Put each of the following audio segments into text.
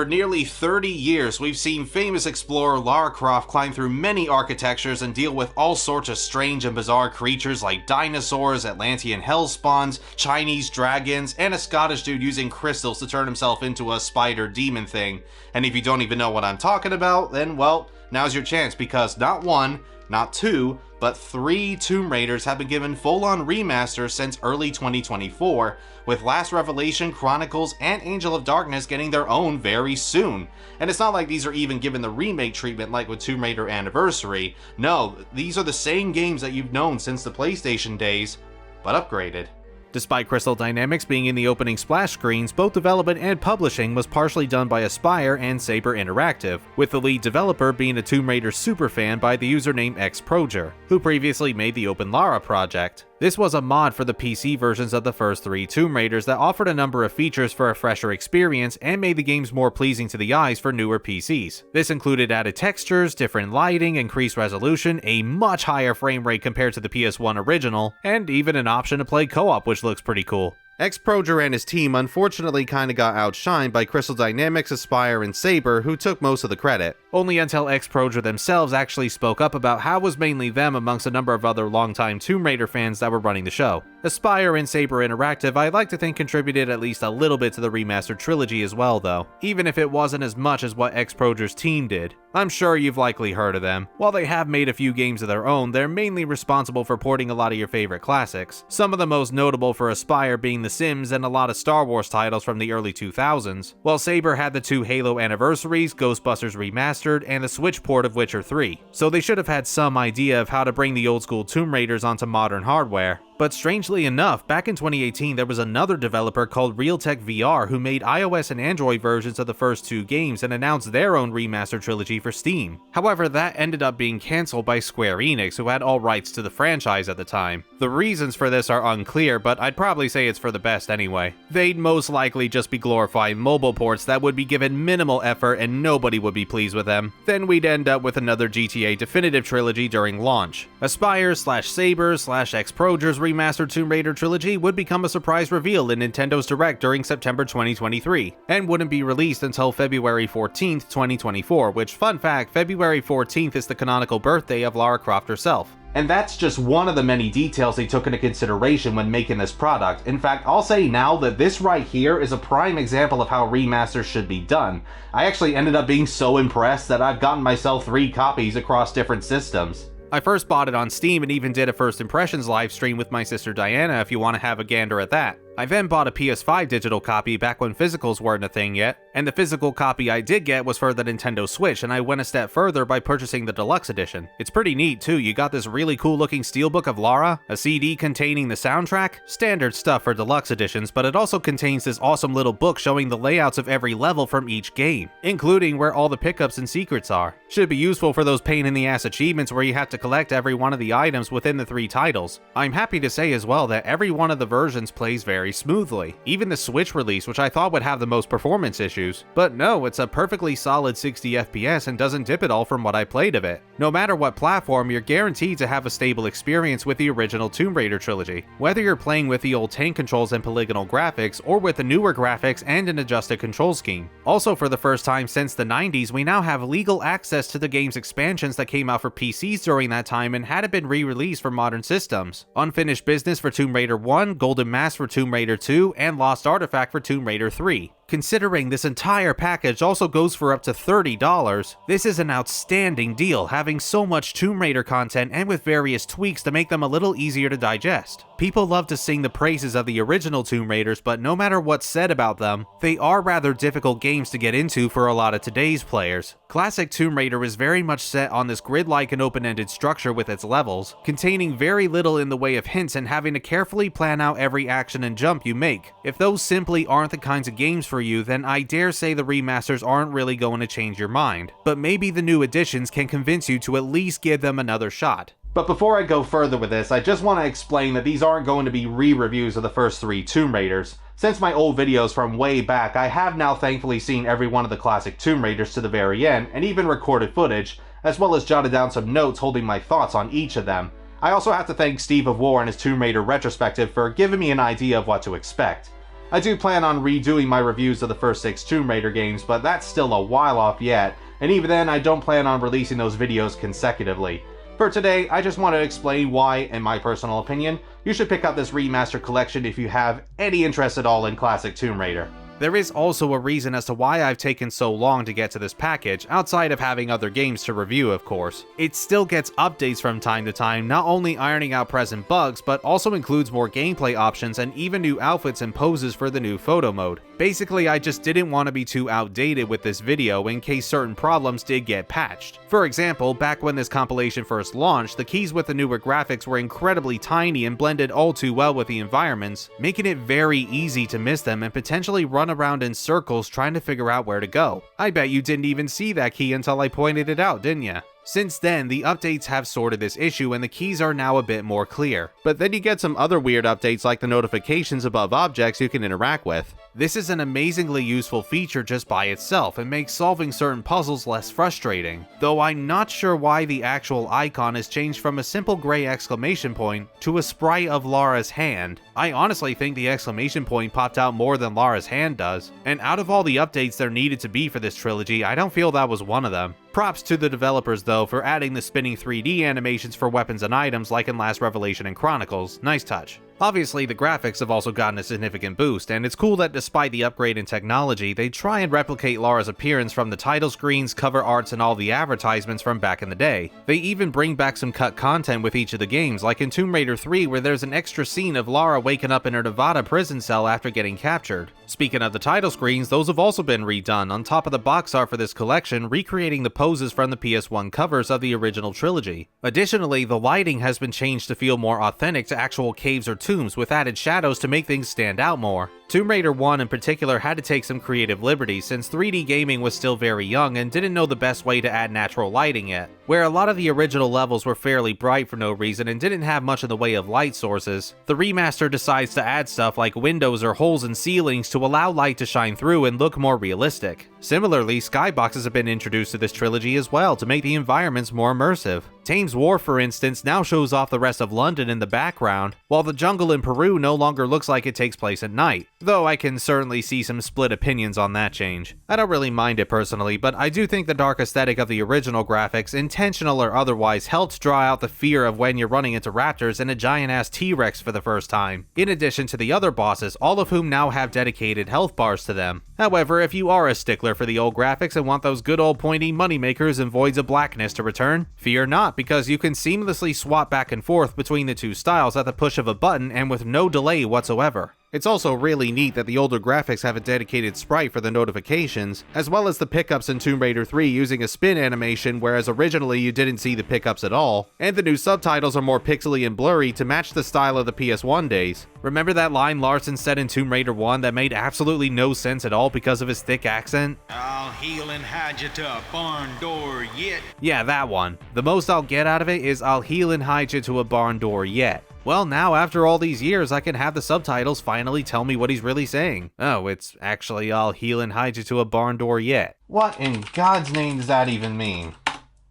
For nearly 30 years, we've seen famous explorer Lara Croft climb through many architectures and deal with all sorts of strange and bizarre creatures like dinosaurs, Atlantean hellspawns, Chinese dragons, and a Scottish dude using crystals to turn himself into a spider demon thing. And if you don't even know what I'm talking about, then well, now's your chance, because not one, not two, but 3 Tomb Raiders have been given full-on remasters since early 2024, with Last Revelation, Chronicles, and Angel of Darkness getting their own very soon. And it's not like these are even given the remake treatment like with Tomb Raider Anniversary. No, these are the same games that you've known since the PlayStation days, but upgraded. Despite Crystal Dynamics being in the opening splash screens, both development and publishing was partially done by Aspyr and Saber Interactive, with the lead developer being a Tomb Raider superfan by the username XProger, who previously made the Open Lara project. This was a mod for the PC versions of the first 3 Tomb Raiders that offered a number of features for a fresher experience and made the games more pleasing to the eyes for newer PCs. This included added textures, different lighting, increased resolution, a much higher frame rate compared to the PS1 original, and even an option to play co-op, which looks pretty cool. XProger and his team unfortunately kinda got outshined by Crystal Dynamics, Aspyr, and Saber, who took most of the credit. Only until XProger themselves actually spoke up about how it was mainly them amongst a number of other longtime Tomb Raider fans that were running the show. Aspyr and Saber Interactive I'd like to think contributed at least a little bit to the remastered trilogy as well though, even if it wasn't as much as what XProger's team did. I'm sure you've likely heard of them. While they have made a few games of their own, they're mainly responsible for porting a lot of your favorite classics. Some of the most notable for Aspyr being The Sims and a lot of Star Wars titles from the early 2000s, while Saber had the 2 Halo anniversaries, Ghostbusters Remastered, and the Switch port of Witcher 3. So they should have had some idea of how to bring the old school Tomb Raiders onto modern hardware. But strangely enough, back in 2018 there was another developer called Realtek VR who made iOS and Android versions of the first 2 games and announced their own remaster trilogy for Steam. However, that ended up being cancelled by Square Enix, who had all rights to the franchise at the time. The reasons for this are unclear, but I'd probably say it's for the best anyway. They'd most likely just be glorified mobile ports that would be given minimal effort and nobody would be pleased with them. Then we'd end up with another GTA definitive trilogy during launch. Aspyr/Saber/XProger's remastered Tomb Raider trilogy would become a surprise reveal in Nintendo's Direct during September 2023, and wouldn't be released until February 14th, 2024, which, fun fact, February 14th is the canonical birthday of Lara Croft herself. And that's just one of the many details they took into consideration when making this product. In fact, I'll say now that this right here is a prime example of how remasters should be done. I actually ended up being so impressed that I've gotten myself 3 copies across different systems. I first bought it on Steam and even did a first impressions live stream with my sister Diana if you want to have a gander at that. I then bought a PS5 digital copy back when physicals weren't a thing yet, and the physical copy I did get was for the Nintendo Switch, and I went a step further by purchasing the deluxe edition. It's pretty neat too. You got this really cool looking steelbook of Lara, a CD containing the soundtrack, standard stuff for deluxe editions, but it also contains this awesome little book showing the layouts of every level from each game, including where all the pickups and secrets are. Should be useful for those pain in the ass achievements where you have to collect every one of the items within the 3 titles. I'm happy to say as well that every one of the versions plays very smoothly. Even the Switch release, which I thought would have the most performance issues. But no, it's a perfectly solid 60 FPS and doesn't dip at all from what I played of it. No matter what platform, you're guaranteed to have a stable experience with the original Tomb Raider trilogy, whether you're playing with the old tank controls and polygonal graphics, or with the newer graphics and an adjusted control scheme. Also, for the first time since the 90s, we now have legal access to the game's expansions that came out for PCs during that time and hadn't been re-released for modern systems. Unfinished Business for Tomb Raider 1, Golden Mask for Tomb Raider 2, and Lost Artifact for Tomb Raider 3. Considering this entire package also goes for up to $30, this is an outstanding deal, having so much Tomb Raider content and with various tweaks to make them a little easier to digest. People love to sing the praises of the original Tomb Raiders, but no matter what's said about them, they are rather difficult games to get into for a lot of today's players. Classic Tomb Raider is very much set on this grid-like and open-ended structure with its levels, containing very little in the way of hints and having to carefully plan out every action and jump you make. If those simply aren't the kinds of games for you, then I dare say the remasters aren't really going to change your mind. But maybe the new additions can convince you to at least give them another shot. But before I go further with this, I just want to explain that these aren't going to be re-reviews of the first 3 Tomb Raiders. Since my old videos from way back, I have now thankfully seen every one of the classic Tomb Raiders to the very end, and even recorded footage, as well as jotted down some notes holding my thoughts on each of them. I also have to thank Steve of War and his Tomb Raider retrospective for giving me an idea of what to expect. I do plan on redoing my reviews of the first 6 Tomb Raider games, but that's still a while off yet, and even then I don't plan on releasing those videos consecutively. For today, I just want to explain why, in my personal opinion, you should pick up this remastered collection if you have any interest at all in classic Tomb Raider. There is also a reason as to why I've taken so long to get to this package, outside of having other games to review of course. It still gets updates from time to time, not only ironing out present bugs, but also includes more gameplay options and even new outfits and poses for the new photo mode. Basically, I just didn't want to be too outdated with this video in case certain problems did get patched. For example, back when this compilation first launched, the keys with the newer graphics were incredibly tiny and blended all too well with the environments, making it very easy to miss them and potentially run around in circles trying to figure out where to go. I bet you didn't even see that key until I pointed it out, didn't ya? Since then, the updates have sorted this issue and the keys are now a bit more clear. But then you get some other weird updates like the notifications above objects you can interact with. This is an amazingly useful feature just by itself and makes solving certain puzzles less frustrating, though I'm not sure why the actual icon is changed from a simple gray exclamation point to a sprite of Lara's hand. I honestly think the exclamation point popped out more than Lara's hand does, and out of all the updates there needed to be for this trilogy, I don't feel that was one of them. Props to the developers though for adding the spinning 3D animations for weapons and items like in Last Revelation and Chronicles, nice touch. Obviously, the graphics have also gotten a significant boost, and it's cool that despite the upgrade in technology, they try and replicate Lara's appearance from the title screens, cover arts, and all the advertisements from back in the day. They even bring back some cut content with each of the games, like in Tomb Raider 3 where there's an extra scene of Lara waking up in her Nevada prison cell after getting captured. Speaking of the title screens, those have also been redone on top of the box art for this collection, recreating the poses from the PS1 covers of the original trilogy. Additionally, the lighting has been changed to feel more authentic to actual caves or tombs, with added shadows to make things stand out more. Tomb Raider 1 in particular had to take some creative liberties since 3D gaming was still very young and didn't know the best way to add natural lighting yet. Where a lot of the original levels were fairly bright for no reason and didn't have much in the way of light sources, the remaster decides to add stuff like windows or holes in ceilings to allow light to shine through and look more realistic. Similarly, skyboxes have been introduced to this trilogy as well to make the environments more immersive. Thames Wharf, for instance, now shows off the rest of London in the background, while the jungle in Peru no longer looks like it takes place at night, though I can certainly see some split opinions on that change. I don't really mind it personally, but I do think the dark aesthetic of the original graphics, intentional or otherwise, helped draw out the fear of when you're running into raptors and a giant-ass T-Rex for the first time, in addition to the other bosses, all of whom now have dedicated health bars to them. However, if you are a stickler for the old graphics and want those good old pointy moneymakers and Voids of Blackness to return, fear not, because you can seamlessly swap back and forth between the two styles at the push of a button and with no delay whatsoever. It's also really neat that the older graphics have a dedicated sprite for the notifications, as well as the pickups in Tomb Raider 3 using a spin animation, whereas originally you didn't see the pickups at all, and the new subtitles are more pixely and blurry to match the style of the PS1 days. Remember that line Larson said in Tomb Raider 1 that made absolutely no sense at all because of his thick accent? I'll heal and hide you to a barn door yet. Yeah, that one. The most I'll get out of it is I'll heal and hide you to a barn door yet. Well, now after all these years, I can have the subtitles finally tell me what he's really saying. Oh, it's actually I'll heal and hide you to a barn door yet. What in God's name does that even mean?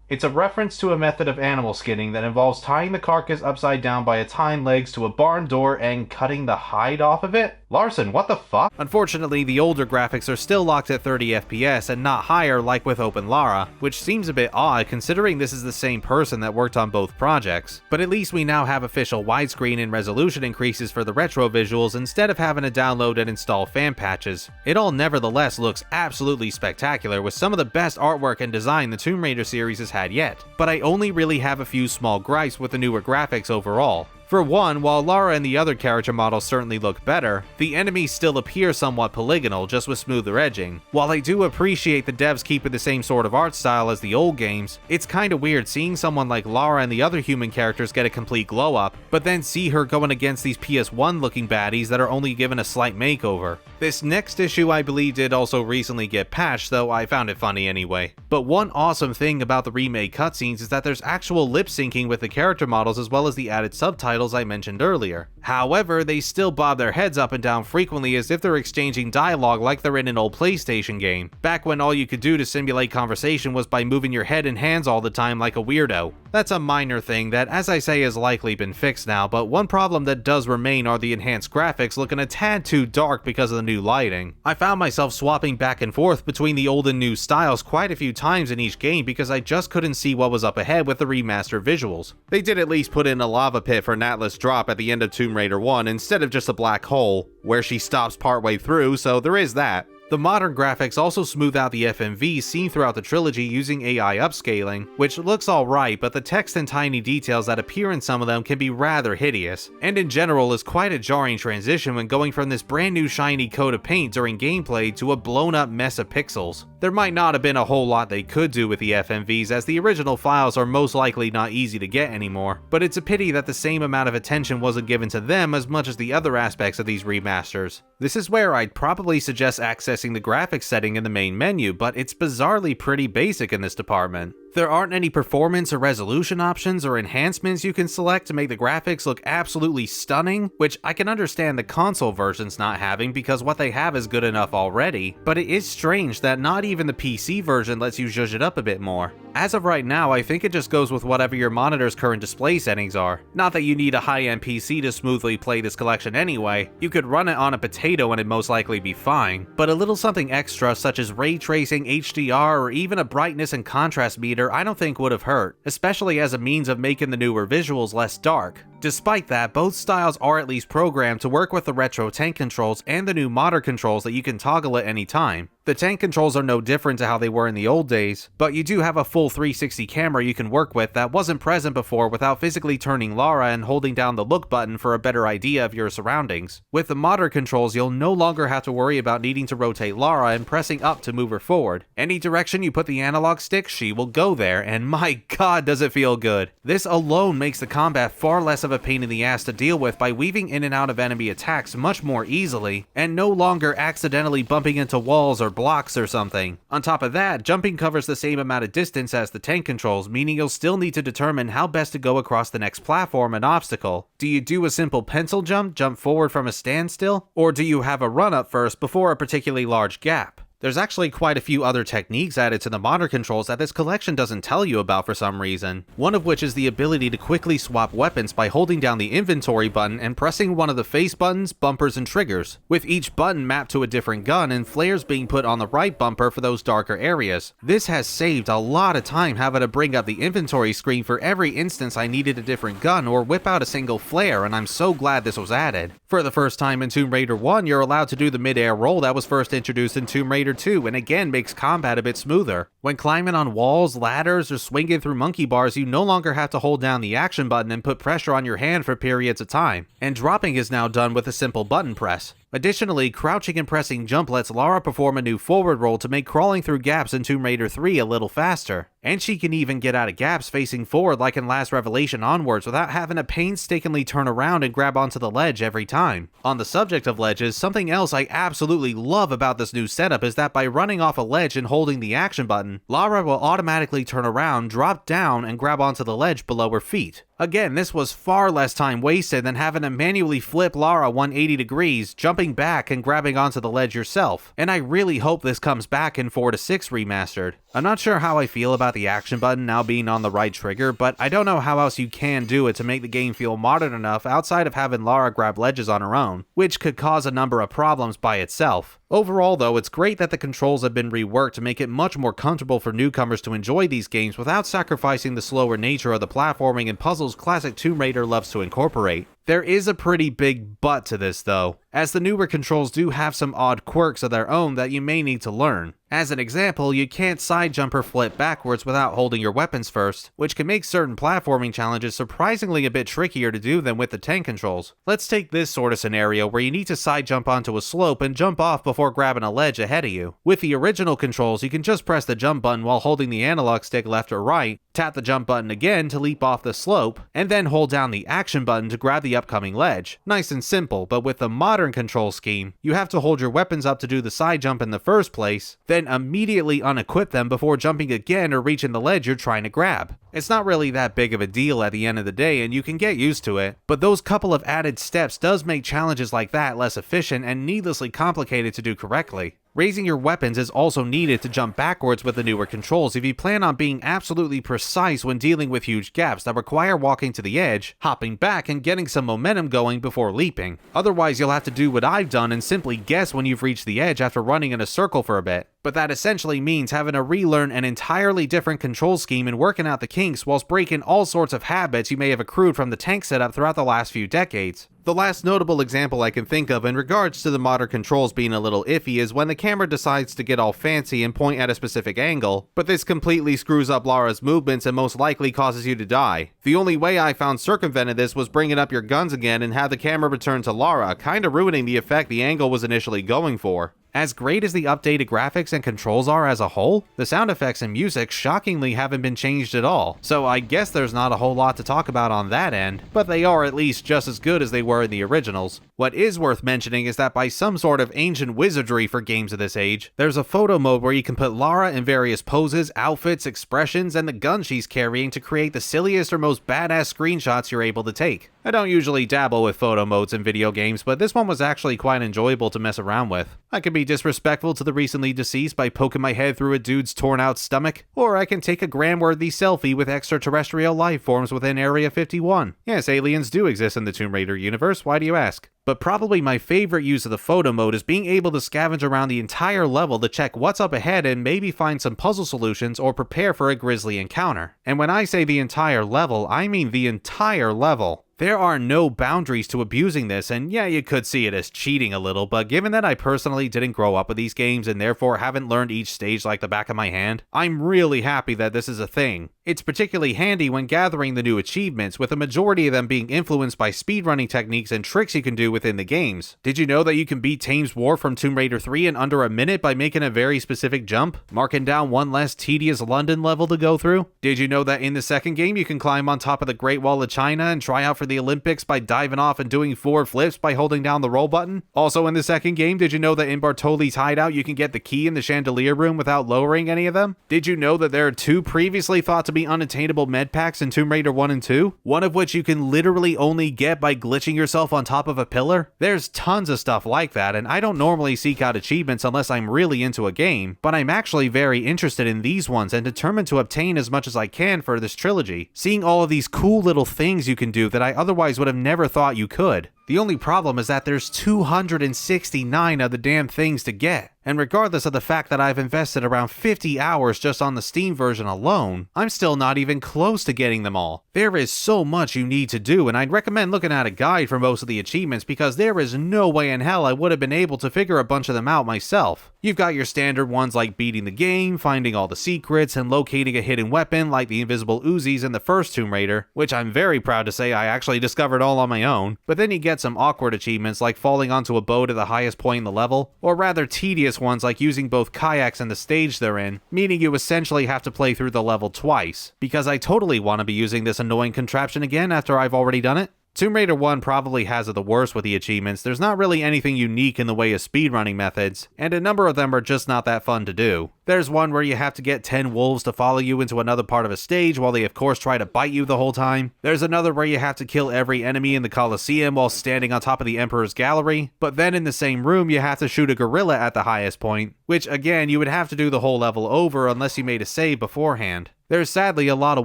It's a reference to a method of animal skinning that involves tying the carcass upside down by its hind legs to a barn door and cutting the hide off of it? Larson, what the fuck? Unfortunately, the older graphics are still locked at 30 FPS and not higher like with Open Lara, which seems a bit odd considering this is the same person that worked on both projects. But at least we now have official widescreen and resolution increases for the retro visuals instead of having to download and install fan patches. It all nevertheless looks absolutely spectacular with some of the best artwork and design the Tomb Raider series has had yet. But I only really have a few small gripes with the newer graphics overall. For one, while Lara and the other character models certainly look better, the enemies still appear somewhat polygonal, just with smoother edging. While I do appreciate the devs keeping the same sort of art style as the old games, it's kinda weird seeing someone like Lara and the other human characters get a complete glow up, but then see her going against these PS1 looking baddies that are only given a slight makeover. This next issue I believe did also recently get patched, though I found it funny anyway. But one awesome thing about the remade cutscenes is that there's actual lip syncing with the character models as well as the added subtitles I mentioned earlier. However, they still bob their heads up and down frequently as if they're exchanging dialogue like they're in an old PlayStation game, back when all you could do to simulate conversation was by moving your head and hands all the time like a weirdo. That's a minor thing that, as I say, has likely been fixed now, but one problem that does remain are the enhanced graphics looking a tad too dark because of the new lighting. I found myself swapping back and forth between the old and new styles quite a few times in each game because I just couldn't see what was up ahead with the remastered visuals. They did at least put in a lava pit for Natla's drop at the end of Tomb Raider 1 instead of just a black hole, where she stops partway through, so there is that. The modern graphics also smooth out the FMV seen throughout the trilogy using AI upscaling, which looks alright, but the text and tiny details that appear in some of them can be rather hideous, and in general is quite a jarring transition when going from this brand new shiny coat of paint during gameplay to a blown up mess of pixels. There might not have been a whole lot they could do with the FMVs, as the original files are most likely not easy to get anymore, but it's a pity that the same amount of attention wasn't given to them as much as the other aspects of these remasters. This is where I'd probably suggest accessing the graphics setting in the main menu, but it's bizarrely pretty basic in this department. There aren't any performance or resolution options or enhancements you can select to make the graphics look absolutely stunning, which I can understand the console version's not having because what they have is good enough already, but it is strange that not even the PC version lets you zhuzh it up a bit more. As of right now, I think it just goes with whatever your monitor's current display settings are. Not that you need a high-end PC to smoothly play this collection anyway, you could run it on a potato and it'd most likely be fine, but a little something extra such as ray tracing, HDR, or even a brightness and contrast meter I don't think would have hurt, especially as a means of making the newer visuals less dark. Despite that, both styles are at least programmed to work with the retro tank controls and the new modern controls that you can toggle at any time. The tank controls are no different to how they were in the old days, but you do have a full 360 camera you can work with that wasn't present before without physically turning Lara and holding down the look button for a better idea of your surroundings. With the modern controls, you'll no longer have to worry about needing to rotate Lara and pressing up to move her forward. Any direction you put the analog stick, she will go there, and my god does it feel good. This alone makes the combat far less of a pain in the ass to deal with by weaving in and out of enemy attacks much more easily, and no longer accidentally bumping into walls or blocks or something. On top of that, jumping covers the same amount of distance as the tank controls, meaning you'll still need to determine how best to go across the next platform and obstacle. Do you do a simple pencil jump forward from a standstill? Or do you have a run up first before a particularly large gap? There's actually quite a few other techniques added to the modern controls that this collection doesn't tell you about for some reason, one of which is the ability to quickly swap weapons by holding down the inventory button and pressing one of the face buttons, bumpers, and triggers, with each button mapped to a different gun and flares being put on the right bumper for those darker areas. This has saved a lot of time having to bring up the inventory screen for every instance I needed a different gun or whip out a single flare, and I'm so glad this was added. For the first time in Tomb Raider 1, you're allowed to do the mid-air roll that was first introduced in Tomb Raider 2, and again makes combat a bit smoother. When climbing on walls, ladders, or swinging through monkey bars, you no longer have to hold down the action button and put pressure on your hand for periods of time, and dropping is now done with a simple button press. Additionally, crouching and pressing jump lets Lara perform a new forward roll to make crawling through gaps in Tomb Raider 3 a little faster. And she can even get out of gaps facing forward like in Last Revelation onwards without having to painstakingly turn around and grab onto the ledge every time. On the subject of ledges, something else I absolutely love about this new setup is that by running off a ledge and holding the action button, Lara will automatically turn around, drop down, and grab onto the ledge below her feet. Again, this was far less time wasted than having to manually flip Lara 180 degrees, jumping back and grabbing onto the ledge yourself, and I really hope this comes back in 4 to 6 Remastered. I'm not sure how I feel about the action button now being on the right trigger, but I don't know how else you can do it to make the game feel modern enough outside of having Lara grab ledges on her own, which could cause a number of problems by itself. Overall though, it's great that the controls have been reworked to make it much more comfortable for newcomers to enjoy these games without sacrificing the slower nature of the platforming and puzzles classic Tomb Raider loves to incorporate. There is a pretty big but to this though, as the newer controls do have some odd quirks of their own that you may need to learn. As an example, you can't side jump or flip backwards without holding your weapons first, which can make certain platforming challenges surprisingly a bit trickier to do than with the tank controls. Let's take this sort of scenario where you need to side jump onto a slope and jump off before grabbing a ledge ahead of you. With the original controls, you can just press the jump button while holding the analog stick left or right, tap the jump button again to leap off the slope, and then hold down the action button to grab the the upcoming ledge. Nice and simple, but with the modern control scheme, you have to hold your weapons up to do the side jump in the first place, then immediately unequip them before jumping again or reaching the ledge you're trying to grab. It's not really that big of a deal at the end of the day, and you can get used to it, but those couple of added steps does make challenges like that less efficient and needlessly complicated to do correctly. Raising your weapons is also needed to jump backwards with the newer controls if you plan on being absolutely precise when dealing with huge gaps that require walking to the edge, hopping back, and getting some momentum going before leaping. Otherwise, you'll have to do what I've done and simply guess when you've reached the edge after running in a circle for a bit. But that essentially means having to relearn an entirely different control scheme and working out the kinks whilst breaking all sorts of habits you may have accrued from the tank setup throughout the last few decades. The last notable example I can think of in regards to the modern controls being a little iffy is when the camera decides to get all fancy and point at a specific angle, but this completely screws up Lara's movements and most likely causes you to die. The only way I found circumvented this was bringing up your guns again and have the camera return to Lara, kinda ruining the effect the angle was initially going for. As great as the updated graphics and controls are as a whole, the sound effects and music shockingly haven't been changed at all, so I guess there's not a whole lot to talk about on that end, but they are at least just as good as they were in the originals. What is worth mentioning is that by some sort of ancient wizardry for games of this age, there's a photo mode where you can put Lara in various poses, outfits, expressions, and the gun she's carrying to create the silliest or most badass screenshots you're able to take. I don't usually dabble with photo modes in video games, but this one was actually quite enjoyable to mess around with. I could be disrespectful to the recently deceased by poking my head through a dude's torn out stomach, or I can take a gram-worthy selfie with extraterrestrial life forms within Area 51. Yes, aliens do exist in the Tomb Raider universe, why do you ask? But probably my favorite use of the photo mode is being able to scavenge around the entire level to check what's up ahead and maybe find some puzzle solutions or prepare for a grisly encounter. And when I say the entire level, I mean the entire level. There are no boundaries to abusing this, and yeah, you could see it as cheating a little, but given that I personally didn't grow up with these games and therefore haven't learned each stage like the back of my hand, I'm really happy that this is a thing. It's particularly handy when gathering the new achievements, with a majority of them being influenced by speedrunning techniques and tricks you can do within the games. Did you know that you can beat Thames War from Tomb Raider 3 in under a minute by making a very specific jump, marking down one less tedious London level to go through? Did you know that in the second game you can climb on top of the Great Wall of China and try out for the Olympics by diving off and doing 4 flips by holding down the roll button? Also in the second game, did you know that in Bartoli's hideout you can get the key in the chandelier room without lowering any of them? Did you know that there are 2 previously thought to be unattainable med packs in Tomb Raider 1 and 2? One of which you can literally only get by glitching yourself on top of a pillar? There's tons of stuff like that, and I don't normally seek out achievements unless I'm really into a game, but I'm actually very interested in these ones and determined to obtain as much as I can for this trilogy, seeing all of these cool little things you can do that I otherwise would have never thought you could. The only problem is that there's 269 of the damn things to get. And regardless of the fact that I've invested around 50 hours just on the Steam version alone, I'm still not even close to getting them all. There is so much you need to do, and I'd recommend looking at a guide for most of the achievements because there is no way in hell I would have been able to figure a bunch of them out myself. You've got your standard ones like beating the game, finding all the secrets, and locating a hidden weapon like the invisible Uzis in the first Tomb Raider, which I'm very proud to say I actually discovered all on my own. But then you get some awkward achievements like falling onto a boat at the highest point in the level, or rather tedious ones like using both kayaks and the stage they're in, meaning you essentially have to play through the level twice, because I totally want to be using this annoying contraption again after I've already done it. Tomb Raider 1 probably has it the worst with the achievements. There's not really anything unique in the way of speedrunning methods, and a number of them are just not that fun to do. There's one where you have to get 10 wolves to follow you into another part of a stage while they of course try to bite you the whole time. There's another where you have to kill every enemy in the Colosseum while standing on top of the Emperor's Gallery, but then in the same room you have to shoot a gorilla at the highest point, which again you would have to do the whole level over unless you made a save beforehand. There's sadly a lot of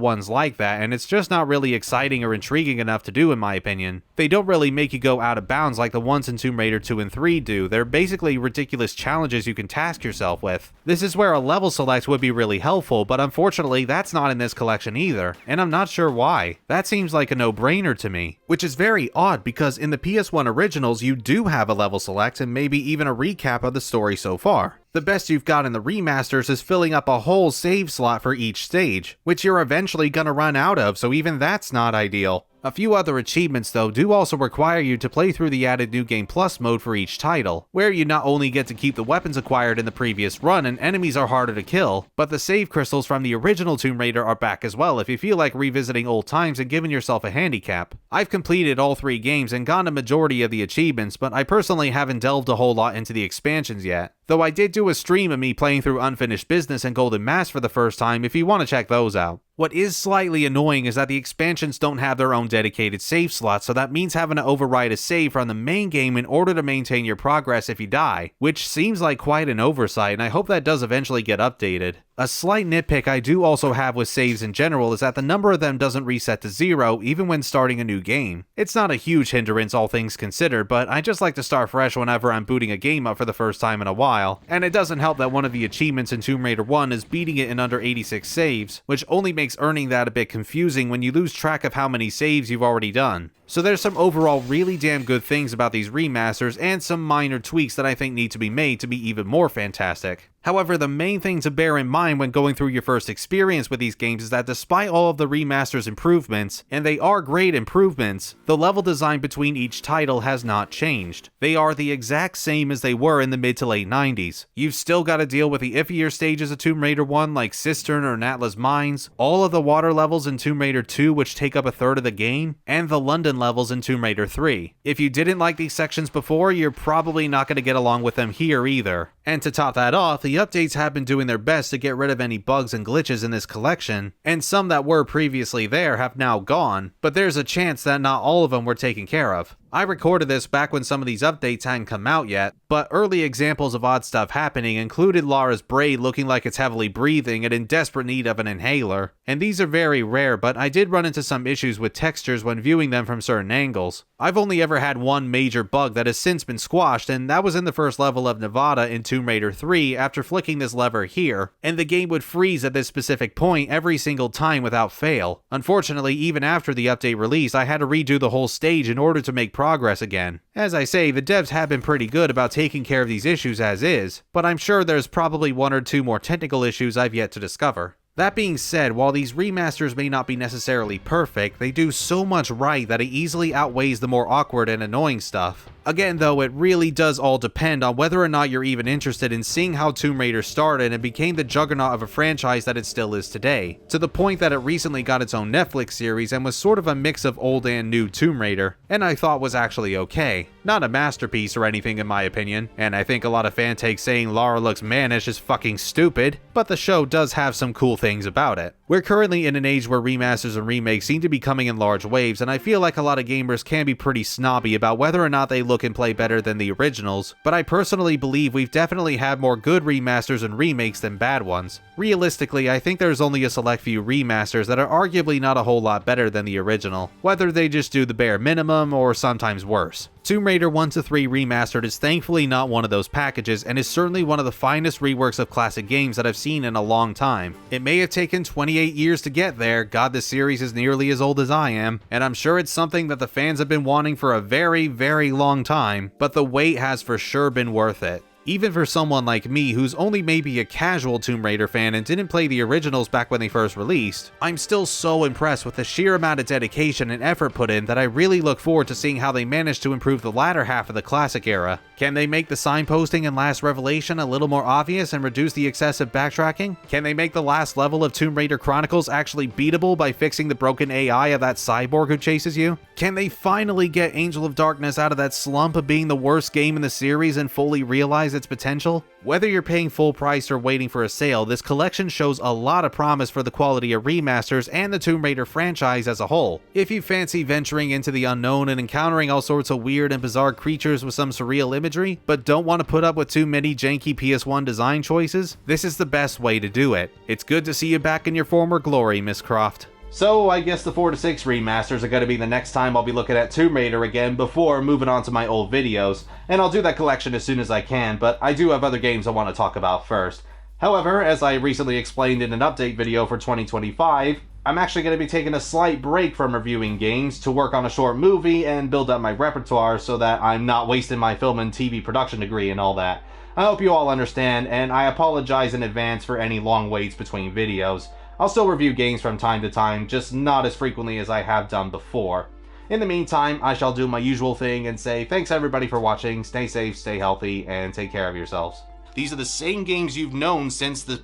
ones like that, and it's just not really exciting or intriguing enough to do in my opinion. They don't really make you go out of bounds like the ones in Tomb Raider 2 and 3 do. They're basically ridiculous challenges you can task yourself with. This is where a level select would be really helpful, but unfortunately that's not in this collection either, and I'm not sure why. That seems like a no-brainer to me, which is very odd because in the PS1 originals you do have a level select and maybe even a recap of the story so far. The best you've got in the remasters is filling up a whole save slot for each stage, which you're eventually gonna run out of, so even that's not ideal. A few other achievements though do also require you to play through the added New Game Plus mode for each title, where you not only get to keep the weapons acquired in the previous run and enemies are harder to kill, but the save crystals from the original Tomb Raider are back as well if you feel like revisiting old times and giving yourself a handicap. I've completed all 3 games and gotten a majority of the achievements, but I personally haven't delved a whole lot into the expansions yet. Though I did do a stream of me playing through Unfinished Business and Golden Mask for the first time if you want to check those out. What is slightly annoying is that the expansions don't have their own dedicated save slots, so that means having to override a save from the main game in order to maintain your progress if you die, which seems like quite an oversight, and I hope that does eventually get updated. A slight nitpick I do also have with saves in general is that the number of them doesn't reset to 0 even when starting a new game. It's not a huge hindrance all things considered, but I just like to start fresh whenever I'm booting a game up for the first time in a while, and it doesn't help that one of the achievements in Tomb Raider 1 is beating it in under 86 saves, which only makes earning that a bit confusing when you lose track of how many saves you've already done. So there's some overall really damn good things about these remasters and some minor tweaks that I think need to be made to be even more fantastic. However, the main thing to bear in mind when going through your first experience with these games is that despite all of the remasters' improvements, and they are great improvements, the level design between each title has not changed. They are the exact same as they were in the mid to late 90s. You've still got to deal with the iffier stages of Tomb Raider 1 like Cistern or Natla's Mines, all of the water levels in Tomb Raider 2 which take up a third of the game, and the London levels in Tomb Raider 3. If you didn't like these sections before, you're probably not going to get along with them here either. And to top that off, the updates have been doing their best to get rid of any bugs and glitches in this collection, and some that were previously there have now gone, but there's a chance that not all of them were taken care of. I recorded this back when some of these updates hadn't come out yet, but early examples of odd stuff happening included Lara's braid looking like it's heavily breathing and in desperate need of an inhaler, and these are very rare, but I did run into some issues with textures when viewing them from certain angles. I've only ever had one major bug that has since been squashed, and that was in the first level of Nevada in Tomb Raider 3 after flicking this lever here, and the game would freeze at this specific point every single time without fail. Unfortunately, even after the update release, I had to redo the whole stage in order to make progress again. As I say, the devs have been pretty good about taking care of these issues as is, but I'm sure there's probably 1 or 2 more technical issues I've yet to discover. That being said, while these remasters may not be necessarily perfect, they do so much right that it easily outweighs the more awkward and annoying stuff. Again though, it really does all depend on whether or not you're even interested in seeing how Tomb Raider started and became the juggernaut of a franchise that it still is today, to the point that it recently got its own Netflix series and was sort of a mix of old and new Tomb Raider, and I thought was actually okay. Not a masterpiece or anything in my opinion, and I think a lot of fan takes saying Lara looks mannish is fucking stupid, but the show does have some cool things about it. We're currently in an age where remasters and remakes seem to be coming in large waves, and I feel like a lot of gamers can be pretty snobby about whether or not they look and play better than the originals, but I personally believe we've definitely had more good remasters and remakes than bad ones. Realistically, I think there's only a select few remasters that are arguably not a whole lot better than the original, whether they just do the bare minimum or sometimes worse. Tomb Raider 1-3 Remastered is thankfully not one of those packages and is certainly one of the finest reworks of classic games that I've seen in a long time. It may have taken 28 years to get there, god this series is nearly as old as I am, and I'm sure it's something that the fans have been wanting for a very, very long time, but the wait has for sure been worth it. Even for someone like me who's only maybe a casual Tomb Raider fan and didn't play the originals back when they first released, I'm still so impressed with the sheer amount of dedication and effort put in that I really look forward to seeing how they manage to improve the latter half of the classic era. Can they make the signposting in Last Revelation a little more obvious and reduce the excessive backtracking? Can they make the last level of Tomb Raider Chronicles actually beatable by fixing the broken AI of that cyborg who chases you? Can they finally get Angel of Darkness out of that slump of being the worst game in the series and fully realize its potential? Whether you're paying full price or waiting for a sale, this collection shows a lot of promise for the quality of remasters and the Tomb Raider franchise as a whole. If you fancy venturing into the unknown and encountering all sorts of weird and bizarre creatures with some surreal imagery, but don't want to put up with too many janky PS1 design choices, this is the best way to do it. It's good to see you back in your former glory, Miss Croft. So I guess the 4-6 remasters are going to be the next time I'll be looking at Tomb Raider again before moving on to my old videos, and I'll do that collection as soon as I can, but I do have other games I want to talk about first. However, as I recently explained in an update video for 2025, I'm actually going to be taking a slight break from reviewing games to work on a short movie and build up my repertoire so that I'm not wasting my film and TV production degree and all that. I hope you all understand, and I apologize in advance for any long waits between videos. I'll still review games from time to time, just not as frequently as I have done before. In the meantime, I shall do my usual thing and say thanks everybody for watching, stay safe, stay healthy, and take care of yourselves. These are the same games you've known since the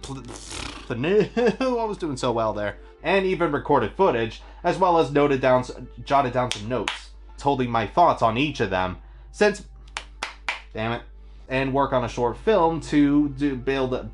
I was doing so well there. And even recorded footage, as well as jotted down some notes, holding my thoughts on each of them, since, damn it, and work on a short film to build